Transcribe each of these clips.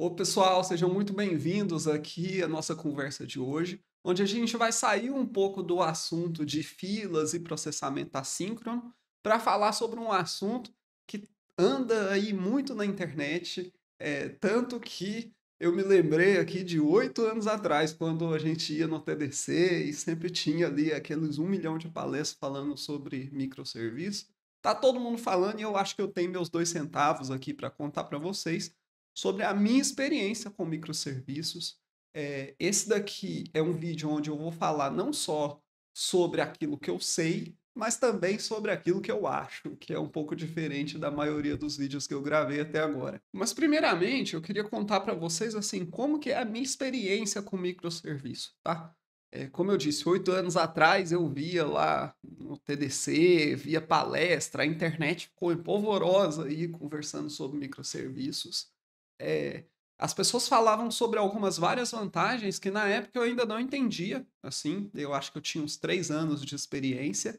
Ô, pessoal, sejam muito bem-vindos aqui à nossa conversa de hoje, onde a gente vai sair um pouco do assunto de filas e processamento assíncrono para falar sobre um assunto que anda aí muito na internet, tanto que eu me lembrei aqui de 8 anos atrás, quando a gente ia no TDC e sempre tinha ali aqueles 1 milhão de palestras falando sobre microserviços. Tá todo mundo falando e eu acho que eu tenho meus 2 centavos aqui para contar para vocês sobre a minha experiência com microserviços. Esse daqui é um vídeo onde eu vou falar não só sobre aquilo que eu sei, mas também sobre aquilo que eu acho, que é um pouco diferente da maioria dos vídeos que eu gravei até agora. Mas primeiramente, eu queria contar para vocês assim como que é a minha experiência com microserviço, tá? Como eu disse, 8 anos atrás eu via lá no TDC, via palestra, a internet ficou empolvorosa aí conversando sobre microserviços. Eh, as pessoas falavam sobre algumas várias vantagens que na época eu ainda não entendia, assim, eu acho que eu tinha uns 3 anos de experiência,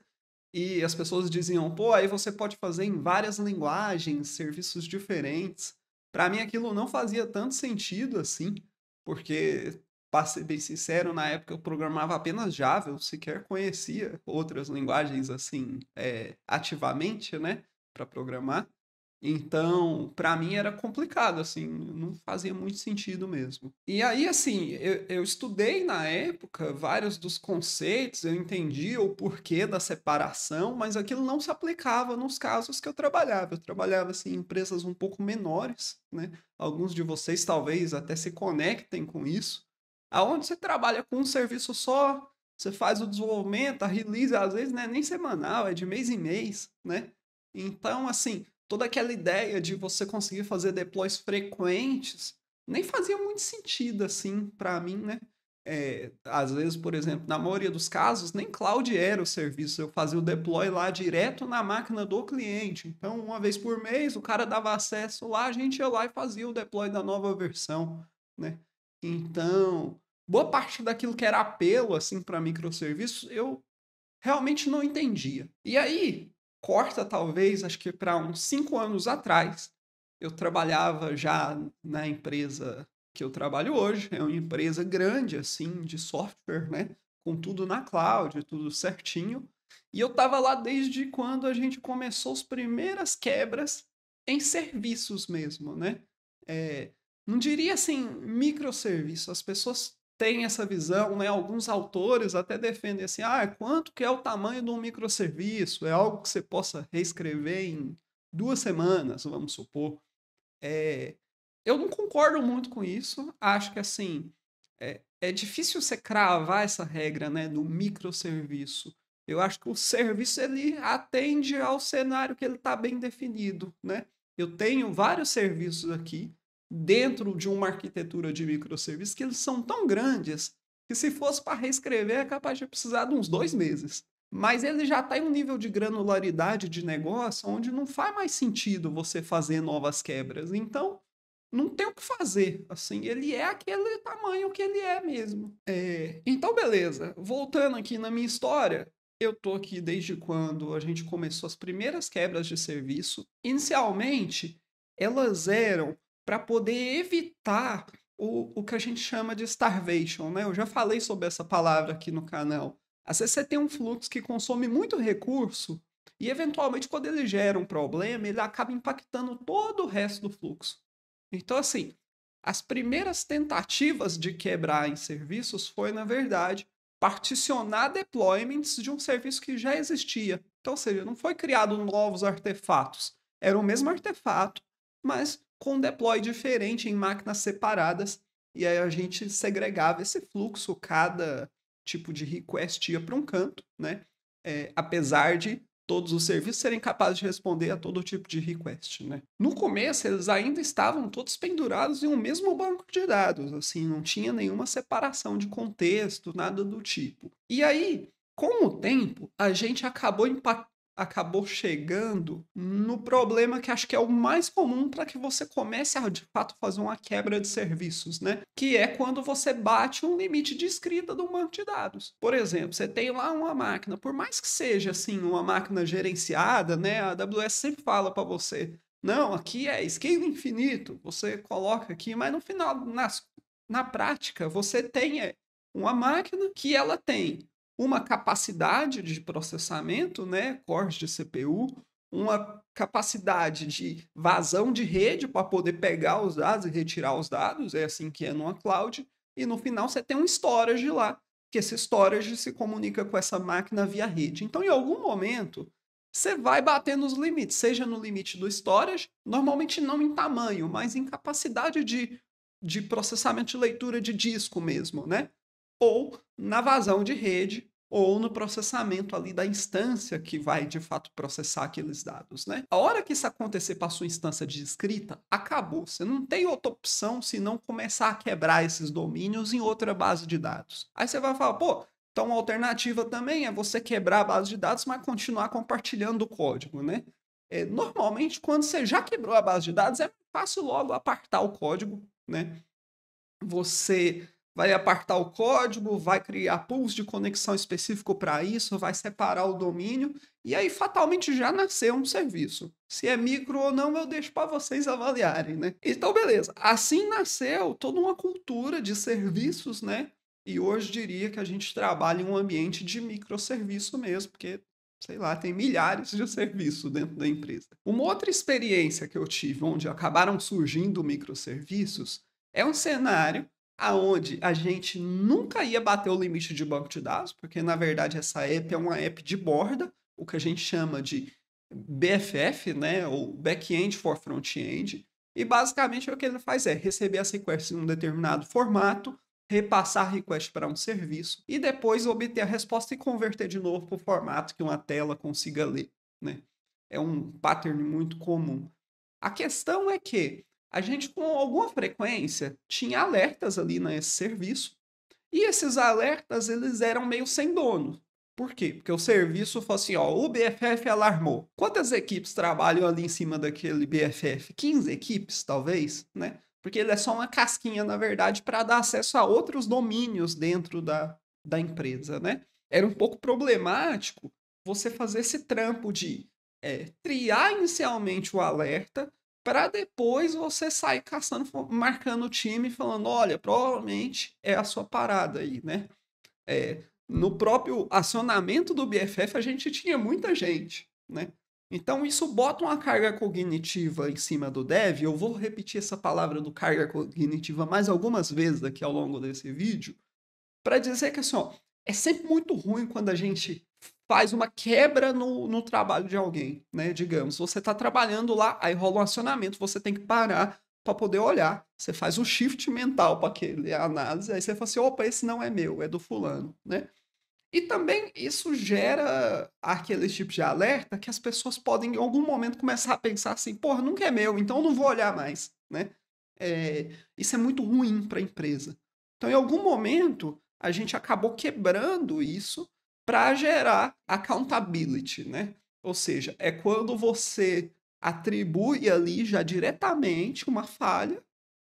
e as pessoas diziam: "Pô, aí você pode fazer em várias linguagens, serviços diferentes". Para mim aquilo não fazia tanto sentido assim, porque, para ser bem sincero, na época eu programava apenas Java, eu sequer conhecia outras linguagens assim, ativamente, né, para programar. Então, para mim era complicado, assim, não fazia muito sentido mesmo. E aí, assim, eu estudei na época vários dos conceitos, eu entendi o porquê da separação, mas aquilo não se aplicava nos casos que eu trabalhava. Eu trabalhava, assim, em empresas um pouco menores, né? Alguns de vocês talvez até se conectem com isso. Aonde você trabalha com um serviço só, você faz o desenvolvimento, a release, às vezes não é nem semanal, é de mês em mês, né? Então, assim, toda aquela ideia de você conseguir fazer deploys frequentes nem fazia muito sentido assim para mim, né? Às vezes, por exemplo, na maioria dos casos, nem cloud era o serviço, eu fazia o deploy lá direto na máquina do cliente. Então, uma vez por mês, o cara dava acesso lá, a gente ia lá e fazia o deploy da nova versão, né? Então, boa parte daquilo que era apelo assim para microserviços, eu realmente não entendia. E aí, corta talvez, acho que para uns 5 anos atrás, eu trabalhava já na empresa que eu trabalho hoje, é uma empresa grande, assim, de software, né? Com tudo na cloud, tudo certinho. E eu estava lá desde quando a gente começou as primeiras quebras em serviços mesmo, né? É, não diria assim microserviço, as pessoas têm essa visão, né? Alguns autores até defendem assim, quanto que é o tamanho de um microserviço? É algo que você possa reescrever em 2 semanas, vamos supor. É, eu não concordo muito com isso. Acho que assim é difícil você cravar essa regra, né, do microserviço. Eu acho que o serviço ele atende ao cenário que ele está bem definido, né? Eu tenho vários serviços aqui dentro de uma arquitetura de microserviços que eles são tão grandes que se fosse para reescrever é capaz de precisar de uns 2 meses. Mas ele já está em um nível de granularidade de negócio onde não faz mais sentido você fazer novas quebras. Então, não tem o que fazer, assim, ele é aquele tamanho que ele é mesmo. Então beleza, voltando aqui na minha história, eu tô aqui desde quando a gente começou as primeiras quebras de serviço. Inicialmente, elas eram para poder evitar o que a gente chama de starvation, né? Eu já falei sobre essa palavra aqui no canal. Às vezes você tem um fluxo que consome muito recurso e, eventualmente, quando ele gera um problema, ele acaba impactando todo o resto do fluxo. Então, assim, as primeiras tentativas de quebrar em serviços foi, na verdade, particionar deployments de um serviço que já existia. Então, ou seja, não foi criado novos artefatos. Era o mesmo artefato, mas com um deploy diferente em máquinas separadas. E aí a gente segregava esse fluxo, cada tipo de request ia para um canto, né? Apesar de todos os serviços serem capazes de responder a todo tipo de request, né? No começo, eles ainda estavam todos pendurados em um mesmo banco de dados, assim, não tinha nenhuma separação de contexto, nada do tipo. E aí, com o tempo, a gente acabou chegando no problema que acho que é o mais comum para que você comece a de fato fazer uma quebra de serviços, né? Que é quando você bate um limite de escrita do banco de dados. Por exemplo, você tem lá uma máquina, por mais que seja assim uma máquina gerenciada, né? A AWS sempre fala para você: Não, aqui é scale infinito, você coloca aqui, mas no final, na prática, você tem uma máquina que ela tem uma capacidade de processamento, né, cores de CPU, uma capacidade de vazão de rede para poder pegar os dados e retirar os dados, é assim que é numa cloud, e no final você tem um storage lá, que esse storage se comunica com essa máquina via rede. Então, em algum momento, você vai bater nos limites, seja no limite do storage, normalmente não em tamanho, mas em capacidade de processamento de leitura de disco mesmo, né? Ou na vazão de rede, ou no processamento ali da instância que vai de fato processar aqueles dados, né? A hora que isso acontecer para a sua instância de escrita, acabou. Você não tem outra opção se não começar a quebrar esses domínios em outra base de dados. Aí você vai falar, pô, então a alternativa também é você quebrar a base de dados, mas continuar compartilhando o código, né? Normalmente, quando você já quebrou a base de dados, é fácil logo apartar o código, né? Você vai apartar o código, vai criar pools de conexão específico para isso, vai separar o domínio, e aí fatalmente já nasceu um serviço. Se é micro ou não, eu deixo para vocês avaliarem, né? Então, beleza. Assim nasceu toda uma cultura de serviços, né? E hoje diria que a gente trabalha em um ambiente de microserviço mesmo, porque, sei lá, tem milhares de serviços dentro da empresa. Uma outra experiência que eu tive, onde acabaram surgindo microserviços, é um cenário aonde a gente nunca ia bater o limite de banco de dados, porque na verdade essa app é uma app de borda, o que a gente chama de BFF, né, ou Back-end for Front-end, e basicamente o que ele faz é receber as requests em um determinado formato, repassar a request para um serviço e depois obter a resposta e converter de novo para o formato que uma tela consiga ler, né? É um pattern muito comum. A questão é que a gente, com alguma frequência, tinha alertas ali nesse serviço, e esses alertas, eles eram meio sem dono. Por quê? Porque o serviço falou assim, ó, o BFF alarmou. Quantas equipes trabalham ali em cima daquele BFF? 15 equipes, talvez, né? Porque ele é só uma casquinha, na verdade, para dar acesso a outros domínios dentro da empresa, né? Era um pouco problemático você fazer esse trampo de triar inicialmente o alerta, para depois você sair caçando, marcando o time, falando, olha, provavelmente é a sua parada aí, né? No próprio acionamento do BFF, a gente tinha muita gente, né? Então, isso bota uma carga cognitiva em cima do dev. Eu vou repetir essa palavra do carga cognitiva mais algumas vezes aqui ao longo desse vídeo, para dizer que assim, ó, é sempre muito ruim quando a gente faz uma quebra no trabalho de alguém, né? Digamos, você está trabalhando lá, aí rola um acionamento, você tem que parar para poder olhar. Você faz um shift mental para aquele análise, aí você fala assim, opa, esse não é meu, é do fulano, né? E também isso gera aquele tipo de alerta que as pessoas podem em algum momento começar a pensar assim, porra, nunca é meu, então eu não vou olhar mais, né? Isso é muito ruim para a empresa. Então, em algum momento, a gente acabou quebrando isso para gerar accountability, né? Ou seja, é quando você atribui ali já diretamente uma falha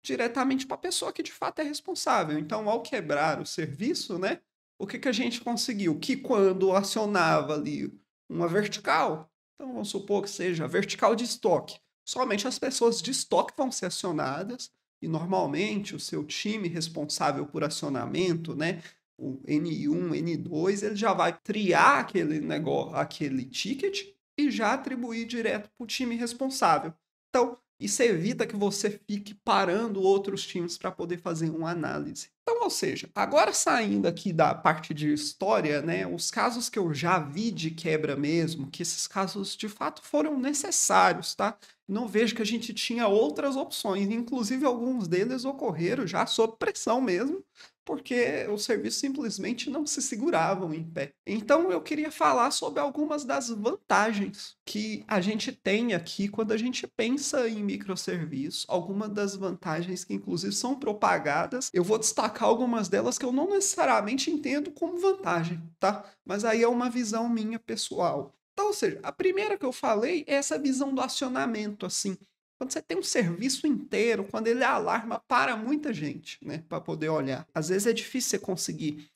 diretamente para a pessoa que de fato é responsável. Então, ao quebrar o serviço, né, o que a gente conseguiu? Que quando acionava ali uma vertical, então vamos supor que seja a vertical de estoque, somente as pessoas de estoque vão ser acionadas e normalmente o seu time responsável por acionamento, né, o N1, N2, ele já vai triar aquele negócio, aquele ticket e já atribuir direto para o time responsável. Então, isso evita que você fique parando outros times para poder fazer uma análise. Então, ou seja, agora saindo aqui da parte de história, né, os casos que eu já vi de quebra mesmo, que esses casos de fato foram necessários, tá? Não vejo que a gente tinha outras opções, inclusive alguns deles ocorreram já sob pressão mesmo, porque os serviços simplesmente não se seguravam em pé. Então eu queria falar sobre algumas das vantagens que a gente tem aqui quando a gente pensa em microserviços, algumas das vantagens que inclusive são propagadas. Eu vou destacar algumas delas que eu não necessariamente entendo como vantagem, tá? Mas aí é uma visão minha pessoal. Então, ou seja, a primeira que eu falei é essa visão do acionamento, assim. Quando você tem um serviço inteiro, quando ele alarma para muita gente, né, para poder olhar. Às vezes é difícil você conseguir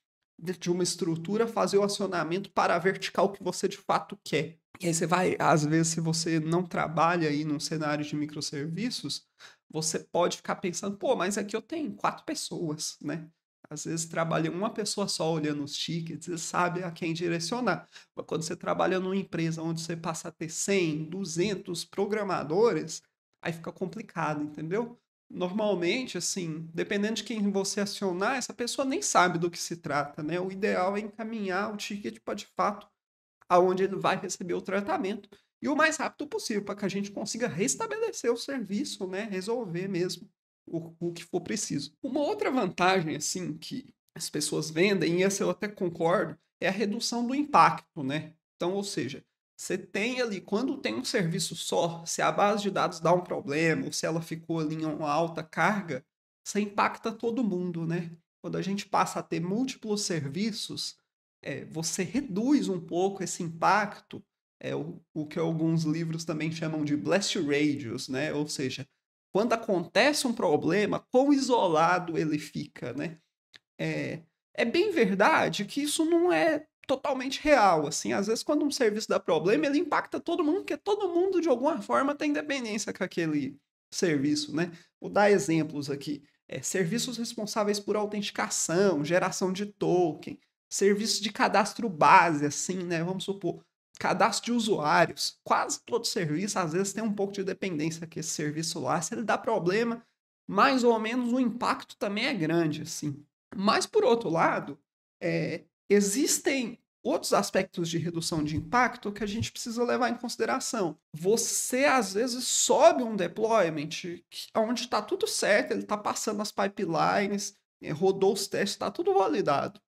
de uma estrutura, fazer o acionamento para a vertical que você de fato quer. E aí você vai, às vezes, se você não trabalha aí num cenário de microserviços, você pode ficar pensando, pô, mas aqui eu tenho 4 pessoas, né? Às vezes trabalha uma pessoa só olhando os tickets e sabe a quem direcionar. Mas quando você trabalha numa empresa onde você passa a ter 100, 200 programadores, aí fica complicado, entendeu? Normalmente, assim, dependendo de quem você acionar, essa pessoa nem sabe do que se trata, né? O ideal é encaminhar o ticket para, de fato, aonde ele vai receber o tratamento e o mais rápido possível, para que a gente consiga restabelecer o serviço, né? Resolver mesmo o que for preciso. Uma outra vantagem, assim, que as pessoas vendem, e essa eu até concordo, é a redução do impacto, né? Então, ou seja, você tem ali, quando tem um serviço só, se a base de dados dá um problema, ou se ela ficou ali em uma alta carga, você impacta todo mundo, né? Quando a gente passa a ter múltiplos serviços, você reduz um pouco esse impacto, o que alguns livros também chamam de blast radius, né? Ou seja, quando acontece um problema, quão isolado ele fica, né? É, é bem verdade que isso não é totalmente real, assim, às vezes quando um serviço dá problema, ele impacta todo mundo, porque todo mundo de alguma forma tem dependência com aquele serviço, né? Vou dar exemplos aqui. Serviços responsáveis por autenticação, geração de token, serviços de cadastro base, assim, né? Vamos supor, cadastro de usuários. Quase todo serviço, às vezes, tem um pouco de dependência com esse serviço lá. Se ele dá problema, mais ou menos o impacto também é grande, assim. Mas, por outro lado, existem outros aspectos de redução de impacto que a gente precisa levar em consideração. Você, às vezes, sobe um deployment onde está tudo certo, ele está passando as pipelines, rodou os testes, está tudo validado.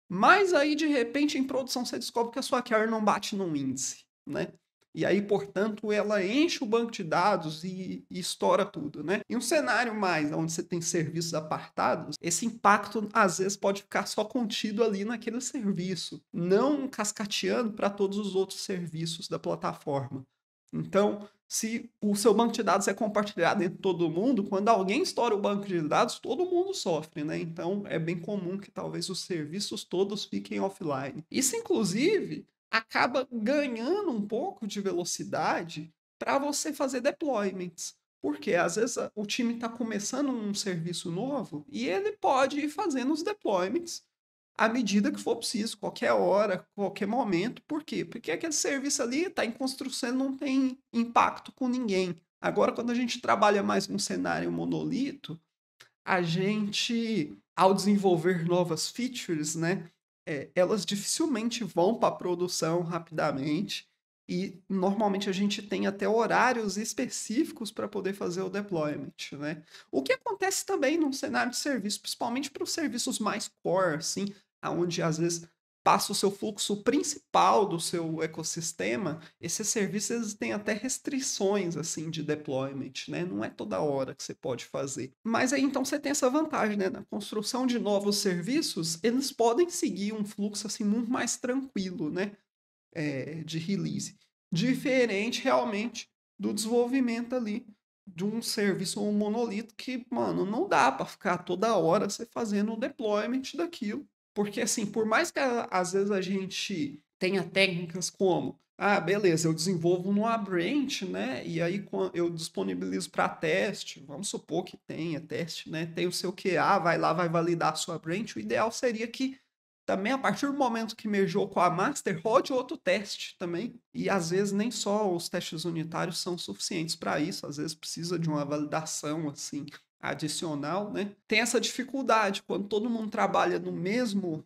Mas aí, de repente, em produção, você descobre que a sua carry não bate num índice, né? E aí, portanto, ela enche o banco de dados e estoura tudo, né? Em um cenário mais onde você tem serviços apartados, esse impacto às vezes pode ficar só contido ali naquele serviço, não cascateando para todos os outros serviços da plataforma. Então, se o seu banco de dados é compartilhado entre todo mundo, quando alguém estoura o banco de dados, todo mundo sofre, né? Então, é bem comum que talvez os serviços todos fiquem offline. Isso, inclusive, acaba ganhando um pouco de velocidade para você fazer deployments. Porque às vezes o time está começando um serviço novo e ele pode ir fazendo os deployments à medida que for preciso, qualquer hora, qualquer momento. Por quê? Porque aquele serviço ali está em construção, não tem impacto com ninguém. Agora, quando a gente trabalha mais num cenário monolito, a gente, ao desenvolver novas features, né, elas dificilmente vão para a produção rapidamente e normalmente a gente tem até horários específicos para poder fazer o deployment, né? O que acontece também num cenário de serviço, principalmente para os serviços mais core, assim, aonde às vezes passa o seu fluxo principal do seu ecossistema, esses serviços têm até restrições assim de deployment, né? Não é toda hora que você pode fazer. Mas aí então você tem essa vantagem, né? Na construção de novos serviços, eles podem seguir um fluxo assim muito mais tranquilo, né? De release. Diferente realmente do desenvolvimento ali de um serviço ou um monolito que, mano, não dá para ficar toda hora você fazendo o deployment daquilo. Porque, assim, por mais que às vezes a gente tenha técnicas como, ah, beleza, eu desenvolvo numa branch, né? E aí eu disponibilizo para teste, vamos supor que tenha teste, né? Tem o seu QA, vai lá, vai validar a sua branch. O ideal seria que também, a partir do momento que mergeou com a master, rode outro teste também. E às vezes nem só os testes unitários são suficientes para isso, às vezes precisa de uma validação assim adicional, né? Tem essa dificuldade quando todo mundo trabalha no mesmo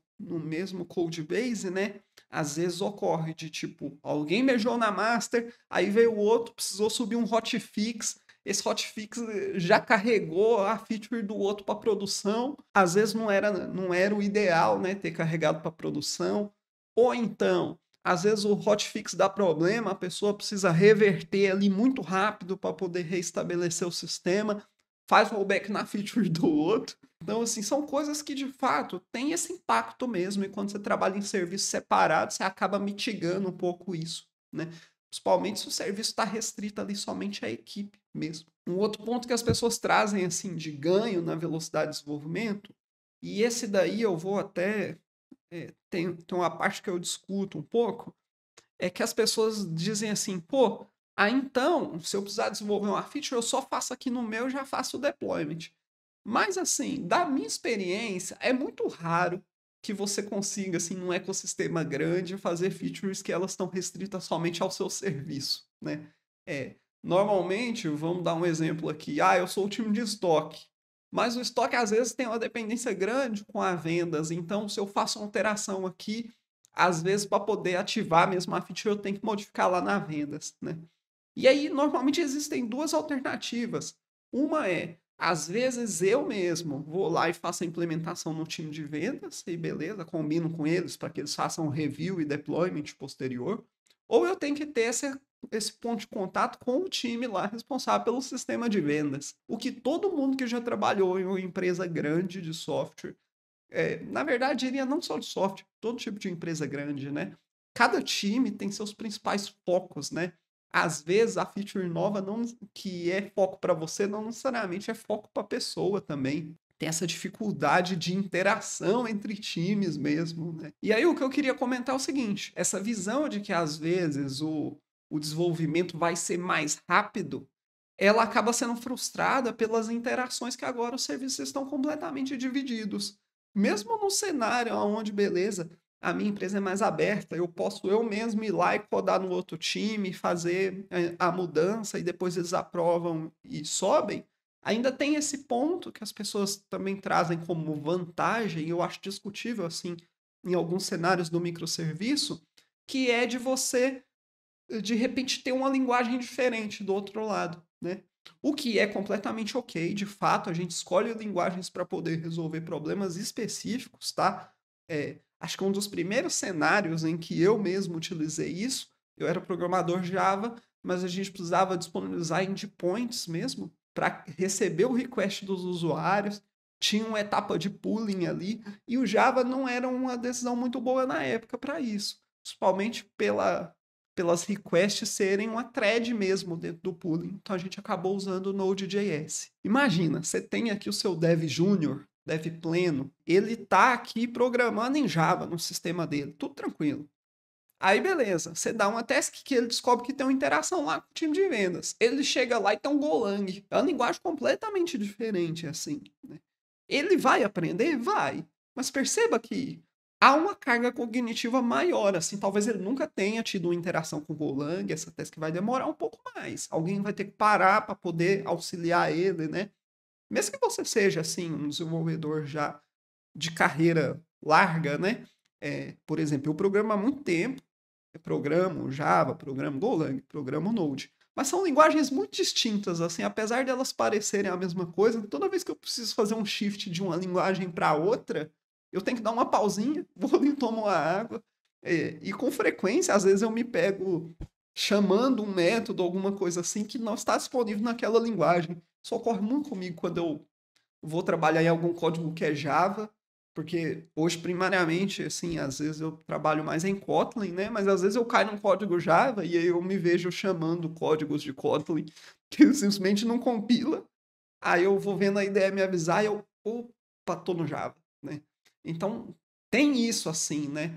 code base, né? Às vezes ocorre de tipo, alguém mergeou na master, aí veio o outro, precisou subir um hotfix, esse hotfix já carregou a feature do outro para produção. Às vezes não era o ideal, né, ter carregado para produção. Ou então, às vezes o hotfix dá problema, a pessoa precisa reverter ali muito rápido para poder reestabelecer o sistema, faz rollback na feature do outro. Então, assim, são coisas que de fato têm esse impacto mesmo. E quando você trabalha em serviços separados, você acaba mitigando um pouco isso, né? Principalmente se o serviço está restrito ali somente à equipe mesmo. Um outro ponto que as pessoas trazem assim de ganho na velocidade de desenvolvimento, e esse daí eu vou até tem uma parte que eu discuto um pouco, é que as pessoas dizem assim, pô, então, se eu precisar desenvolver uma feature, eu só faço aqui no meu e já faço o deployment. Mas assim, da minha experiência, é muito raro que você consiga, assim, num ecossistema grande, fazer features que elas estão restritas somente ao seu serviço, né? É, normalmente, vamos dar um exemplo aqui. Eu sou o time de estoque. Mas o estoque, às vezes, tem uma dependência grande com as vendas. Então, se eu faço uma alteração aqui, às vezes, para poder ativar mesmo a feature, eu tenho que modificar lá na vendas, né? E aí, normalmente, existem duas alternativas. Uma é, às vezes, eu mesmo vou lá e faço a implementação no time de vendas, e beleza, combino com eles para que eles façam review e deployment posterior. Ou eu tenho que ter esse ponto de contato com o time lá responsável pelo sistema de vendas. O que todo mundo que já trabalhou em uma empresa grande de software, na verdade, diria não só de software, todo tipo de empresa grande, né? Cada time tem seus principais focos, né? Às vezes a feature nova não, que é foco para você não necessariamente é foco para a pessoa também. Tem essa dificuldade de interação entre times mesmo, né? E aí o que eu queria comentar é o seguinte, essa visão de que às vezes o desenvolvimento vai ser mais rápido, ela acaba sendo frustrada pelas interações que agora os serviços estão completamente divididos. Mesmo no cenário onde, beleza, a minha empresa é mais aberta, eu posso eu mesmo ir lá e codar no outro time, fazer a mudança e depois eles aprovam e sobem, ainda tem esse ponto que as pessoas também trazem como vantagem, eu acho discutível assim, em alguns cenários do microserviço, que é de você de repente ter uma linguagem diferente do outro lado, né? O que é completamente ok, de fato, a gente escolhe linguagens para poder resolver problemas específicos, tá? Acho que um dos primeiros cenários em que eu mesmo utilizei isso, eu era programador Java, mas a gente precisava disponibilizar endpoints mesmo para receber o request dos usuários, tinha uma etapa de pooling ali, e o Java não era uma decisão muito boa na época para isso, principalmente pelas requests serem uma thread mesmo dentro do pooling. Então a gente acabou usando o Node.js. Imagina, você tem aqui o seu dev júnior, dev pleno, ele tá aqui programando em Java no sistema dele, tudo tranquilo. Aí beleza, você dá uma task que ele descobre que tem uma interação lá com o time de vendas. Ele chega lá e tem um Golang. É uma linguagem completamente diferente assim, né? Ele vai aprender? Vai. Mas perceba que há uma carga cognitiva maior, assim, talvez ele nunca tenha tido uma interação com o Golang, essa task vai demorar um pouco mais. Alguém vai ter que parar para poder auxiliar ele, né? Mesmo que você seja, assim, um desenvolvedor já de carreira larga, né? Por exemplo, eu programo há muito tempo, eu programo Java, programo Golang, programo Node. Mas são linguagens muito distintas, assim, apesar de elas parecerem a mesma coisa, toda vez que eu preciso fazer um shift de uma linguagem para outra, eu tenho que dar uma pausinha, vou ali tomar uma água. E com frequência, às vezes eu me pego chamando um método, alguma coisa assim, que não está disponível naquela linguagem. Isso ocorre muito comigo quando eu vou trabalhar em algum código que é Java, porque hoje, primariamente, assim, às vezes eu trabalho mais em Kotlin, né? Mas às vezes eu caio num código Java e aí eu me vejo chamando códigos de Kotlin que simplesmente não compila. Aí eu vou vendo a ideia me avisar e eu, opa, tô no Java, né? Então, tem isso assim, né?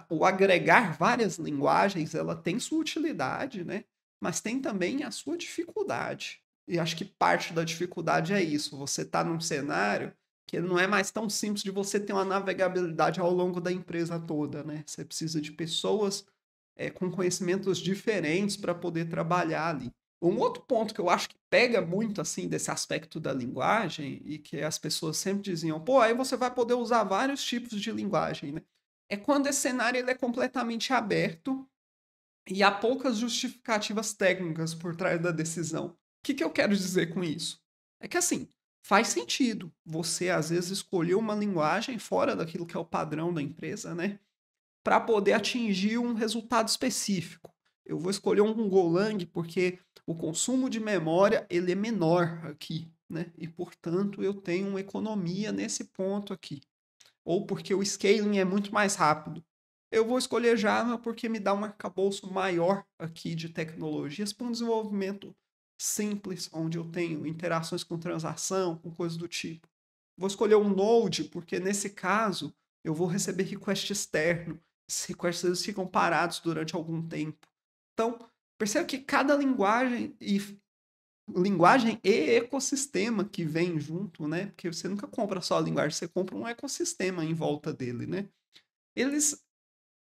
O agregar várias linguagens, ela tem sua utilidade, né? Mas tem também a sua dificuldade. E acho que parte da dificuldade é isso. Você está num cenário que não é mais tão simples de você ter uma navegabilidade ao longo da empresa toda, né? Você precisa de pessoas com conhecimentos diferentes para poder trabalhar ali. Um outro ponto que eu acho que pega muito assim desse aspecto da linguagem e que as pessoas sempre diziam, pô, aí você vai poder usar vários tipos de linguagem, né? É quando esse cenário ele é completamente aberto e há poucas justificativas técnicas por trás da decisão. O que eu quero dizer com isso? É que assim, faz sentido você às vezes escolher uma linguagem fora daquilo que é o padrão da empresa, né? Para poder atingir um resultado específico. Eu vou escolher um Golang porque o consumo de memória ele é menor aqui, né? E portanto eu tenho uma economia nesse ponto aqui. Ou porque o scaling é muito mais rápido. Eu vou escolher Java porque me dá um arcabouço maior aqui de tecnologias para um desenvolvimento simples, onde eu tenho interações com transação, com coisas do tipo. Vou escolher um Node porque nesse caso eu vou receber request externo. Esses requests eles ficam parados durante algum tempo. Então, perceba que cada linguagem e ecossistema que vem junto, né? Porque você nunca compra só a linguagem, você compra um ecossistema em volta dele, né? Eles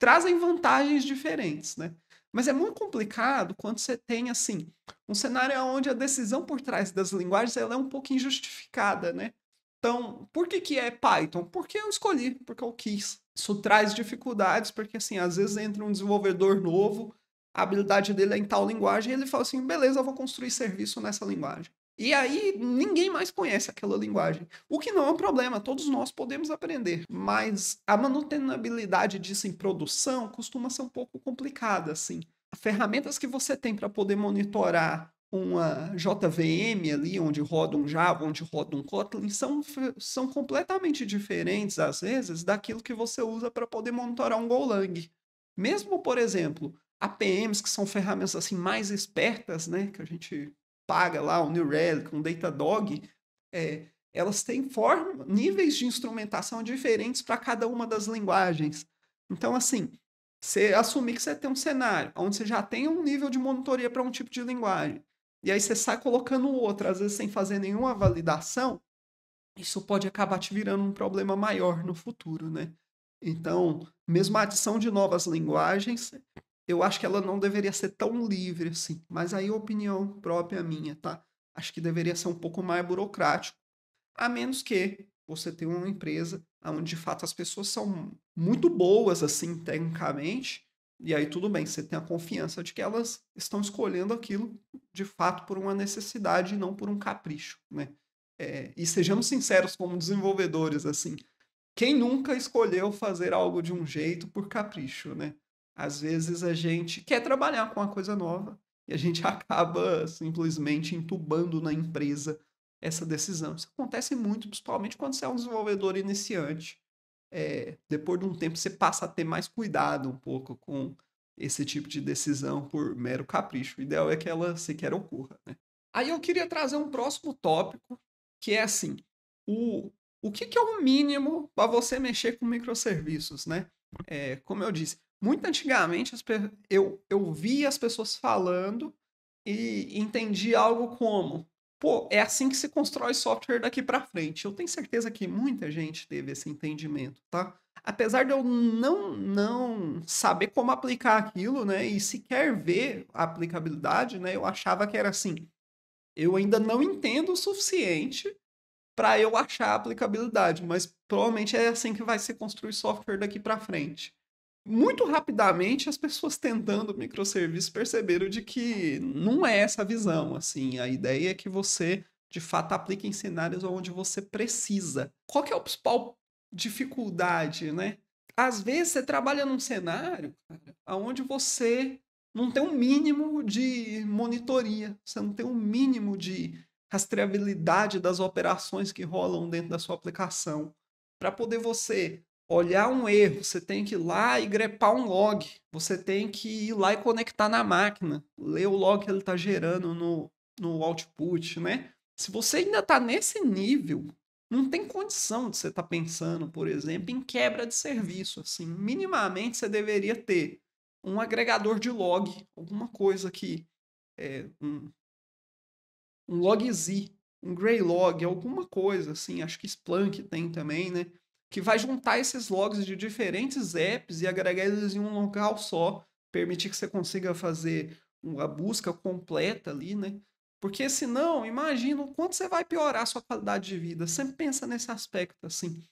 trazem vantagens diferentes, né? Mas é muito complicado quando você tem, assim, um cenário onde a decisão por trás das linguagens ela é um pouco injustificada, né? Então, por que é Python? Porque eu escolhi, porque eu quis. Isso traz dificuldades, porque, assim, às vezes entra um desenvolvedor novo, a habilidade dele é em tal linguagem, e ele fala assim, beleza, eu vou construir serviço nessa linguagem. E aí, ninguém mais conhece aquela linguagem. O que não é um problema, todos nós podemos aprender. Mas a manutenabilidade disso em produção costuma ser um pouco complicada, assim. As ferramentas que você tem para poder monitorar uma JVM ali, onde roda um Java, onde roda um Kotlin, são completamente diferentes, às vezes, daquilo que você usa para poder monitorar um Golang. Mesmo, por exemplo, APMs, que são ferramentas assim mais espertas, né, que a gente paga lá, o New Relic, um Datadog, elas têm níveis de instrumentação diferentes para cada uma das linguagens. Então, assim, você assumir que você tem um cenário onde você já tem um nível de monitoria para um tipo de linguagem, e aí você sai colocando outro, às vezes sem fazer nenhuma validação, isso pode acabar te virando um problema maior no futuro, né? Então, mesmo a adição de novas linguagens, eu acho que ela não deveria ser tão livre assim. Mas aí é opinião própria minha, tá? Acho que deveria ser um pouco mais burocrático. A menos que você tenha uma empresa onde de fato as pessoas são muito boas assim tecnicamente, e aí tudo bem, você tem a confiança de que elas estão escolhendo aquilo de fato por uma necessidade e não por um capricho, né? E sejamos sinceros como desenvolvedores, assim, quem nunca escolheu fazer algo de um jeito por capricho, né? Às vezes a gente quer trabalhar com uma coisa nova e a gente acaba simplesmente entubando na empresa essa decisão. Isso acontece muito, principalmente quando você é um desenvolvedor iniciante. Depois de um tempo você passa a ter mais cuidado um pouco com esse tipo de decisão por mero capricho. O ideal é que ela sequer ocorra, né? Aí eu queria trazer um próximo tópico, que é assim, o, o que é o mínimo para você mexer com microserviços, né? Como eu disse, muito antigamente eu via as pessoas falando e entendi algo como, pô, é assim que se constrói software daqui para frente. Eu tenho certeza que muita gente teve esse entendimento, tá? Apesar de eu não saber como aplicar aquilo, né, e sequer ver a aplicabilidade, né, eu achava que era assim, eu ainda não entendo o suficiente para eu achar a aplicabilidade, mas provavelmente é assim que vai se construir software daqui para frente. Muito rapidamente, as pessoas tentando microserviços perceberam de que não é essa a visão, assim, a ideia é que você, de fato, aplique em cenários onde você precisa. Qual que é a principal dificuldade, né? Às vezes você trabalha num cenário, cara, onde você não tem um mínimo de monitoria, você não tem um mínimo de rastreabilidade das operações que rolam dentro da sua aplicação. Para poder você olhar um erro, você tem que ir lá e grepar um log, você tem que ir lá e conectar na máquina, ler o log que ele está gerando no output, né? Se você ainda está nesse nível, não tem condição de você estar pensando, por exemplo, em quebra de serviço. Assim, minimamente você deveria ter um agregador de log, alguma coisa que um logz, um Greylog, alguma coisa assim, acho que Splunk tem também, né? Que vai juntar esses logs de diferentes apps e agregar eles em um local só, permitir que você consiga fazer uma busca completa ali, né? Porque senão, imagina o quanto você vai piorar a sua qualidade de vida. Sempre pensa nesse aspecto, assim.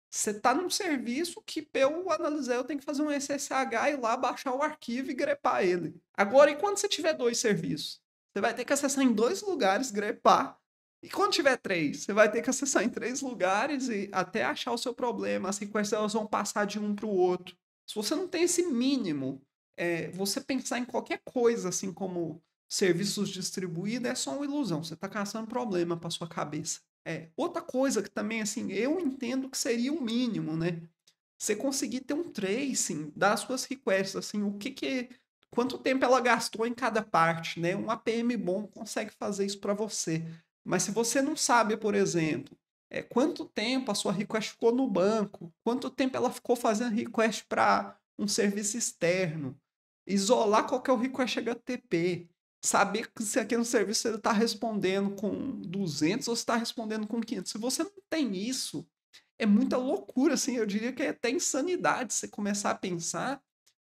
Você está num serviço que, para eu analisar, eu tenho que fazer um SSH, ir lá, baixar o arquivo e grepar ele. Agora, e quando você tiver dois serviços? Você vai ter que acessar em dois lugares, grepar. E quando tiver três, você vai ter que acessar em três lugares e até achar o seu problema. As requests elas vão passar de um para o outro. Se você não tem esse mínimo, você pensar em qualquer coisa, assim como serviços distribuídos, é só uma ilusão. Você está caçando problema para sua cabeça. Outra coisa que também, assim, eu entendo que seria o mínimo, né? Você conseguir ter um tracing das suas requests, assim, quanto tempo ela gastou em cada parte, né? Um APM bom consegue fazer isso para você. Mas se você não sabe, por exemplo, quanto tempo a sua request ficou no banco, quanto tempo ela ficou fazendo request para um serviço externo, isolar qual que é o request HTTP, saber se aquele serviço ele está respondendo com 200 ou se está respondendo com 500. Se você não tem isso, é muita loucura, assim, eu diria que é até insanidade você começar a pensar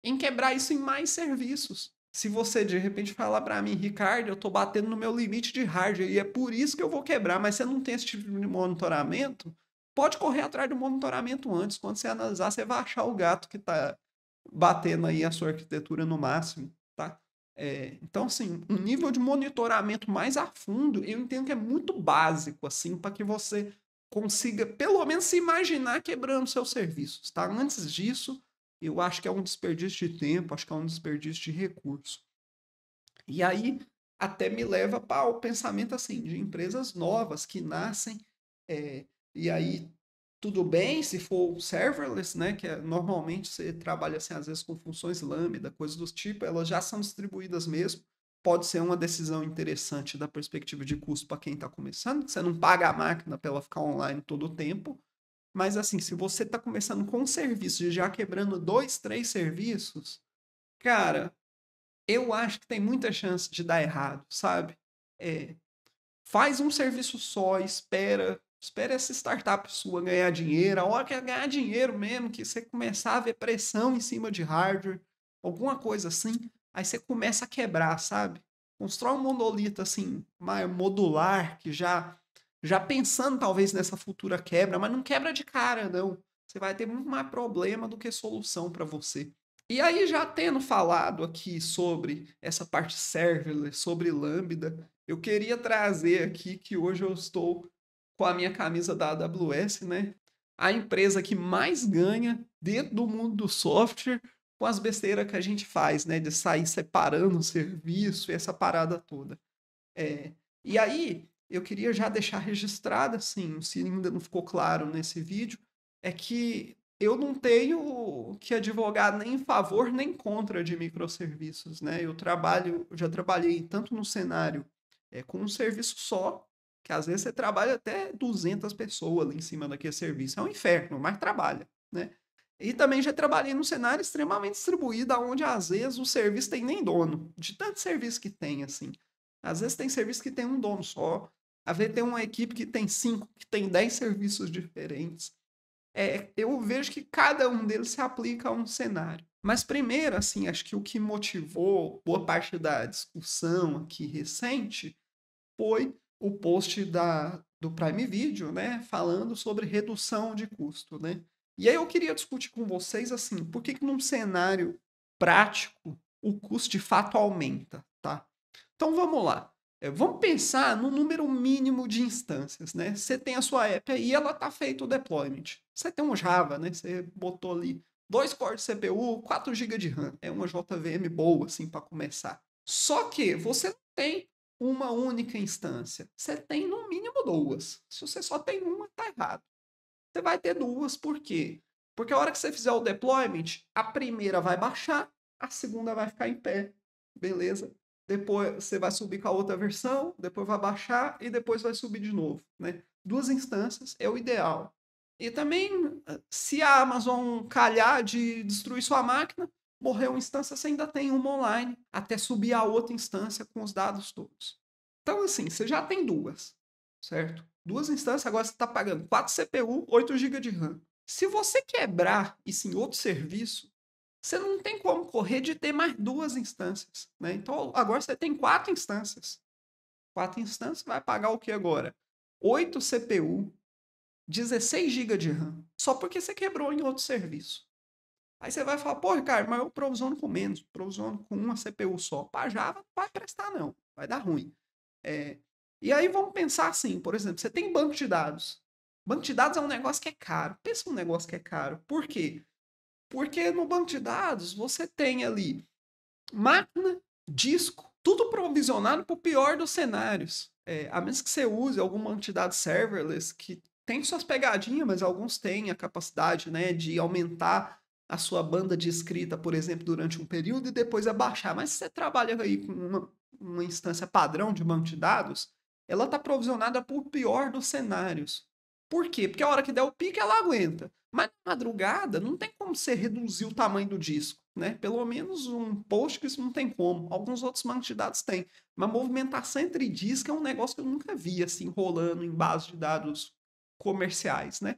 em quebrar isso em mais serviços. Se você de repente falar para mim, Ricardo, eu tô batendo no meu limite de hardware e é por isso que eu vou quebrar, mas você não tem esse tipo de monitoramento, pode correr atrás do monitoramento antes. Quando você analisar, você vai achar o gato que tá batendo aí a sua arquitetura no máximo, tá? Então, assim, um nível de monitoramento mais a fundo, eu entendo que é muito básico, assim, para que você consiga, pelo menos, se imaginar quebrando seus serviços, tá? Antes disso, eu acho que é um desperdício de tempo, acho que é um desperdício de recurso. E aí até me leva para o pensamento assim de empresas novas que nascem, e aí tudo bem se for serverless, né, que normalmente você trabalha assim às vezes com funções lambda, coisas do tipo, elas já são distribuídas mesmo. Pode ser uma decisão interessante da perspectiva de custo para quem está começando, que você não paga a máquina para ela ficar online todo o tempo. Mas assim, se você está começando com um serviço e já quebrando 2, 3 serviços, cara, eu acho que tem muita chance de dar errado, sabe? É, faz um serviço só, espera essa startup sua ganhar dinheiro, a hora que ela ganhar dinheiro mesmo, que você começar a ver pressão em cima de hardware, alguma coisa assim, aí você começa a quebrar, sabe? Constrói um monolito assim, mais modular, que já pensando talvez nessa futura quebra, mas não quebra de cara, não. Você vai ter muito mais problema do que solução para você. E aí, já tendo falado aqui sobre essa parte serverless, sobre Lambda, eu queria trazer aqui que hoje eu estou com a minha camisa da AWS, né? A empresa que mais ganha dentro do mundo do software com as besteiras que a gente faz, né? De sair separando o serviço e essa parada toda. É, e aí, eu queria já deixar registrado, assim, se ainda não ficou claro nesse vídeo, é que eu não tenho que advogar nem em favor nem contra de microserviços, né? Eu já trabalhei tanto no cenário com um serviço só, que às vezes você trabalha até 200 pessoas ali em cima daquele serviço. É um inferno, mas trabalha, né? E também já trabalhei num cenário extremamente distribuído, onde às vezes o serviço tem nem dono, de tanto serviço que tem, assim. Às vezes tem serviço que tem um dono só. Às vezes tem uma equipe que tem 5, que tem 10 serviços diferentes. Eu vejo que cada um deles se aplica a um cenário. Mas primeiro, assim, acho que o que motivou boa parte da discussão aqui recente foi o post do Prime Video, né, falando sobre redução de custo, né? E aí eu queria discutir com vocês, assim, por que num cenário prático o custo de fato aumenta, tá? Então vamos lá. Vamos pensar no número mínimo de instâncias, né? Você tem a sua app aí, ela tá feito o deployment. Você tem um Java, né? Você botou ali 2 cores de CPU, 4 GB de RAM. É uma JVM boa, assim, para começar. Só que você não tem uma única instância. Você tem no mínimo 2. Se você só tem uma, tá errado. Você vai ter 2, por quê? Porque a hora que você fizer o deployment, a primeira vai baixar, a segunda vai ficar em pé. Beleza? Depois você vai subir com a outra versão, depois vai baixar e depois vai subir de novo, né? 2 instâncias é o ideal. E também, se a Amazon calhar de destruir sua máquina, morreu uma instância, você ainda tem uma online, até subir a outra instância com os dados todos. Então, assim, você já tem 2, certo? 2 instâncias, agora você está pagando 4 CPU, 8 GB de RAM. Se você quebrar isso em outro serviço, você não tem como correr de ter mais 2 instâncias, né? Então, agora você tem 4 instâncias. 4 instâncias vai pagar o que agora? 8 CPU, 16 GB de RAM, só porque você quebrou em outro serviço. Aí você vai falar, pô, Ricardo, mas eu provisiono com menos, provisiono com uma CPU só. Para Java não vai prestar, não. Vai dar ruim. E aí vamos pensar assim, por exemplo, você tem banco de dados. Banco de dados é um negócio que é caro. Pensa um negócio que é caro. Por quê? Porque no banco de dados você tem ali máquina, disco, tudo provisionado para o pior dos cenários. A menos que você use algum banco de dados serverless que tem suas pegadinhas, mas alguns têm a capacidade, né, de aumentar a sua banda de escrita, por exemplo, durante um período e depois abaixar. Mas se você trabalha aí com uma instância padrão de banco de dados, ela está provisionada para o pior dos cenários. Por quê? Porque a hora que der o pico, ela aguenta. Mas na madrugada, não tem como você reduzir o tamanho do disco, né? Pelo menos um Postgres não tem como. Alguns outros bancos de dados têm. Mas movimentação entre discos é um negócio que eu nunca vi, assim, rolando em bases de dados comerciais, né?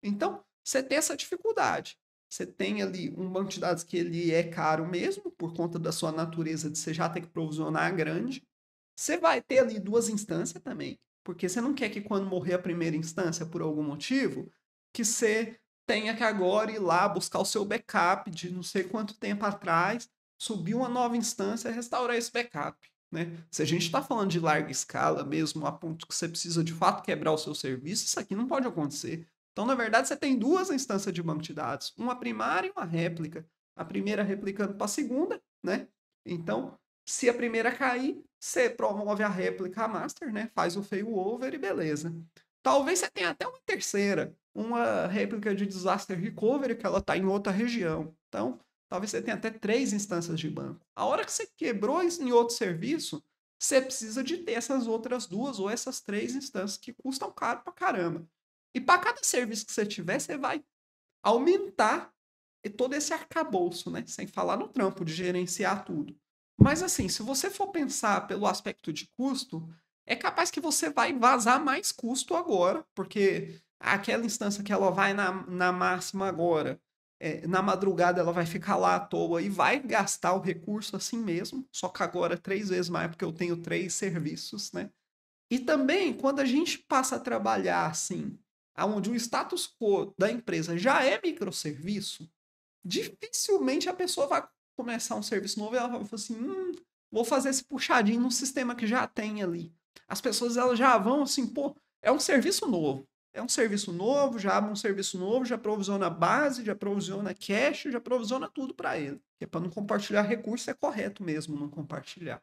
Então, você tem essa dificuldade. Você tem ali um banco de dados que ele é caro mesmo, por conta da sua natureza de você já ter que provisionar grande. Você vai ter ali duas instâncias também, porque você não quer que quando morrer a primeira instância por algum motivo, que você tenha que agora ir lá buscar o seu backup de não sei quanto tempo atrás, subir uma nova instância e restaurar esse backup. Né? Se a gente está falando de larga escala mesmo, a ponto que você precisa de fato quebrar o seu serviço, isso aqui não pode acontecer. Então, na verdade, você tem duas instâncias de banco de dados, uma primária e uma réplica. A primeira replicando para a segunda, né? Então, se a primeira cair, você promove a réplica a master, né? Faz o failover e beleza. Talvez você tenha até uma terceira, uma réplica de disaster recovery, que ela está em outra região. Então, talvez você tenha até 3 instâncias de banco. A hora que você quebrou isso em outro serviço, você precisa de ter essas outras duas ou essas 3 instâncias que custam caro pra caramba. E para cada serviço que você tiver, você vai aumentar todo esse arcabouço, né? Sem falar no trampo de gerenciar tudo. Mas assim, se você for pensar pelo aspecto de custo, é capaz que você vai vazar mais custo agora, porque aquela instância que ela vai na máxima agora, na madrugada ela vai ficar lá à toa e vai gastar o recurso assim mesmo, só que agora 3 vezes mais, porque eu tenho 3 serviços, né? E também, quando a gente passa a trabalhar assim, onde o status quo da empresa já é microserviço, dificilmente a pessoa vai começar um serviço novo e ela vai falar assim, vou fazer esse puxadinho no sistema que já tem ali. As pessoas elas já vão assim, pô, é um serviço novo. É um serviço novo, já abre um serviço novo, já provisiona base, já provisiona cache, já provisiona tudo para ele. Porque para não compartilhar recurso é correto mesmo não compartilhar.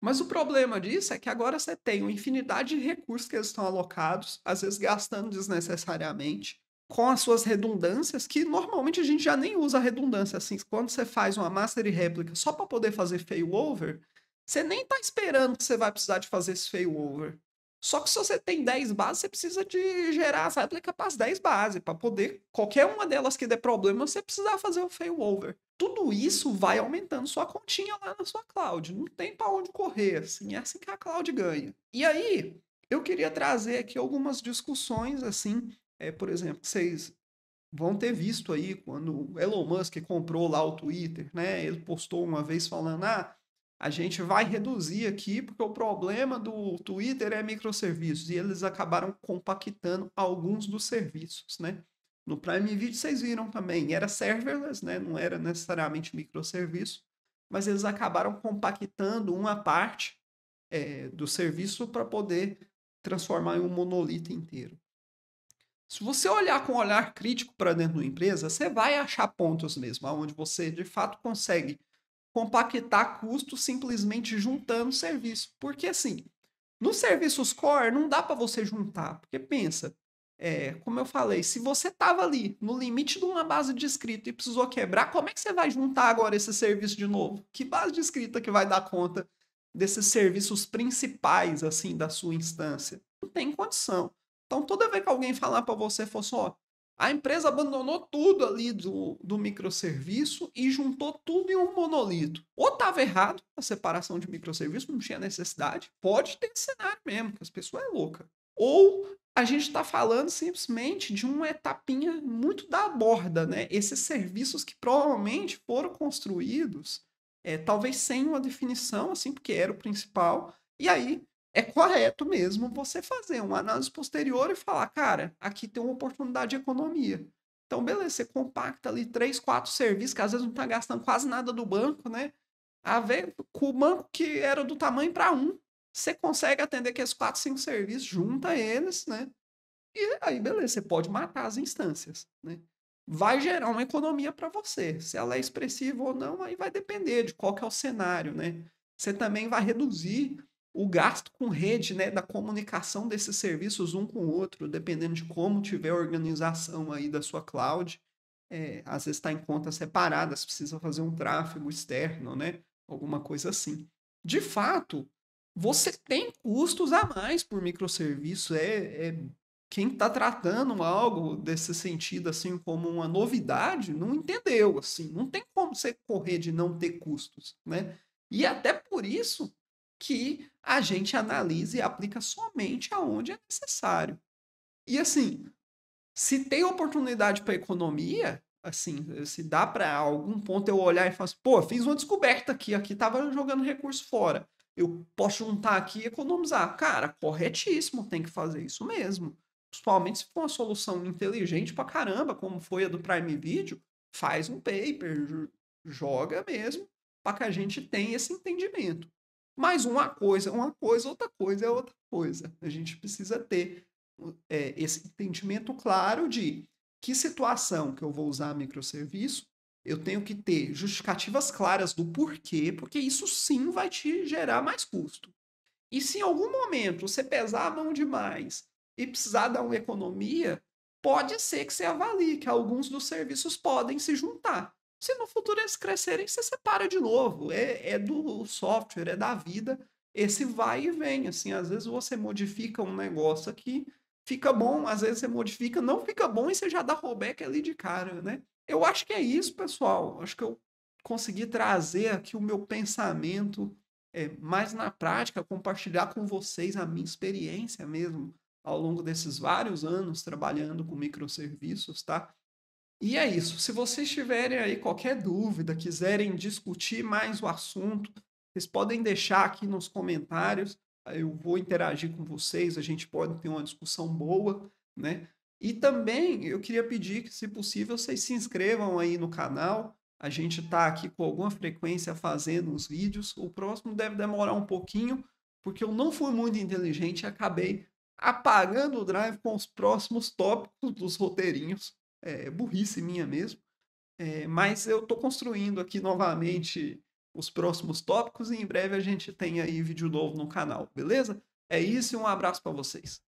Mas o problema disso é que agora você tem uma infinidade de recursos que eles estão alocados, às vezes gastando desnecessariamente, com as suas redundâncias, que normalmente a gente já nem usa redundância. Assim, quando você faz uma master e réplica só para poder fazer failover, você nem está esperando que você vai precisar de fazer esse failover. Só que se você tem 10 bases, você precisa de gerar as réplicas para as 10 bases, para poder, qualquer uma delas que der problema, você precisar fazer o failover. Tudo isso vai aumentando sua continha lá na sua cloud. Não tem para onde correr, assim, é assim que a cloud ganha. E aí, eu queria trazer aqui algumas discussões, assim, por exemplo, que vocês vão ter visto aí quando o Elon Musk comprou lá o Twitter, né? Ele postou uma vez falando: a gente vai reduzir aqui porque o problema do Twitter é microserviços. E eles acabaram compactando alguns dos serviços, né? No Prime Video vocês viram também, era serverless, né? Não era necessariamente microserviço, mas eles acabaram compactando uma parte do serviço para poder transformar em um monolito inteiro. Se você olhar com um olhar crítico para dentro de uma empresa, você vai achar pontos mesmo, onde você de fato consegue compactar custos simplesmente juntando serviço. Porque assim, nos serviços core não dá para você juntar, porque pensa, como eu falei, se você estava ali no limite de uma base de escrita e precisou quebrar, como é que você vai juntar agora esse serviço de novo? Que base de escrita que vai dar conta desses serviços principais assim da sua instância? Não tem condição. Então, toda vez que alguém falar para você, for só, a empresa abandonou tudo ali do microserviço e juntou tudo em um monolito. Ou estava errado a separação de microserviço, não tinha necessidade. Pode ter esse cenário mesmo, que as pessoas é louca. Ou a gente está falando simplesmente de uma etapinha muito da borda, né? Esses serviços que provavelmente foram construídos, talvez sem uma definição, assim, porque era o principal. E aí é correto mesmo você fazer uma análise posterior e falar, cara, aqui tem uma oportunidade de economia. Então, beleza, você compacta ali 3, 4 serviços, que às vezes não está gastando quase nada do banco, né? A ver, com o banco que era do tamanho para um, você consegue atender aqueles 4, 5 serviços, junta eles, né? E aí, beleza, você pode matar as instâncias, né? Vai gerar uma economia para você. Se ela é expressiva ou não, aí vai depender de qual que é o cenário, né? Você também vai reduzir o gasto com rede, né, da comunicação desses serviços um com o outro, dependendo de como tiver a organização aí da sua cloud. Às vezes está em contas separadas, precisa fazer um tráfego externo, né? Alguma coisa assim. De fato, você tem custos a mais por microserviço, quem está tratando algo desse sentido, assim, como uma novidade, não entendeu, assim, não tem como você correr de não ter custos, né? E até por isso que a gente analisa e aplica somente aonde é necessário. E assim, se tem oportunidade para economia, assim, se dá para algum ponto eu olhar e falar assim, pô, fiz uma descoberta aqui, aqui tava jogando recurso fora. Eu posso juntar aqui e economizar. Cara, corretíssimo, tem que fazer isso mesmo. Principalmente se for uma solução inteligente pra caramba, como foi a do Prime Video, faz um paper, joga mesmo, para que a gente tenha esse entendimento. Mas uma coisa é uma coisa, outra coisa é outra coisa. A gente precisa ter esse entendimento claro de que situação que eu vou usar microserviço, eu tenho que ter justificativas claras do porquê, porque isso sim vai te gerar mais custo. E se em algum momento você pesar a mão demais e precisar dar uma economia, pode ser que você avalie que alguns dos serviços podem se juntar. Se no futuro eles crescerem, você separa de novo. É do software, é da vida. Esse vai e vem. Assim, às vezes você modifica um negócio aqui, fica bom, às vezes você modifica, não fica bom e você já dá rollback ali de cara, né? Eu acho que é isso, pessoal. Acho que eu consegui trazer aqui o meu pensamento mais na prática, compartilhar com vocês a minha experiência mesmo ao longo desses vários anos trabalhando com microserviços, tá? E é isso. Se vocês tiverem aí qualquer dúvida, quiserem discutir mais o assunto, vocês podem deixar aqui nos comentários. Eu vou interagir com vocês, a gente pode ter uma discussão boa, né? E também eu queria pedir que, se possível, vocês se inscrevam aí no canal. A gente está aqui com alguma frequência fazendo os vídeos. O próximo deve demorar um pouquinho, porque eu não fui muito inteligente e acabei apagando o drive com os próximos tópicos dos roteirinhos. Burrice minha mesmo. Mas eu estou construindo aqui novamente os próximos tópicos e em breve a gente tem aí vídeo novo no canal, beleza? É isso e um abraço para vocês.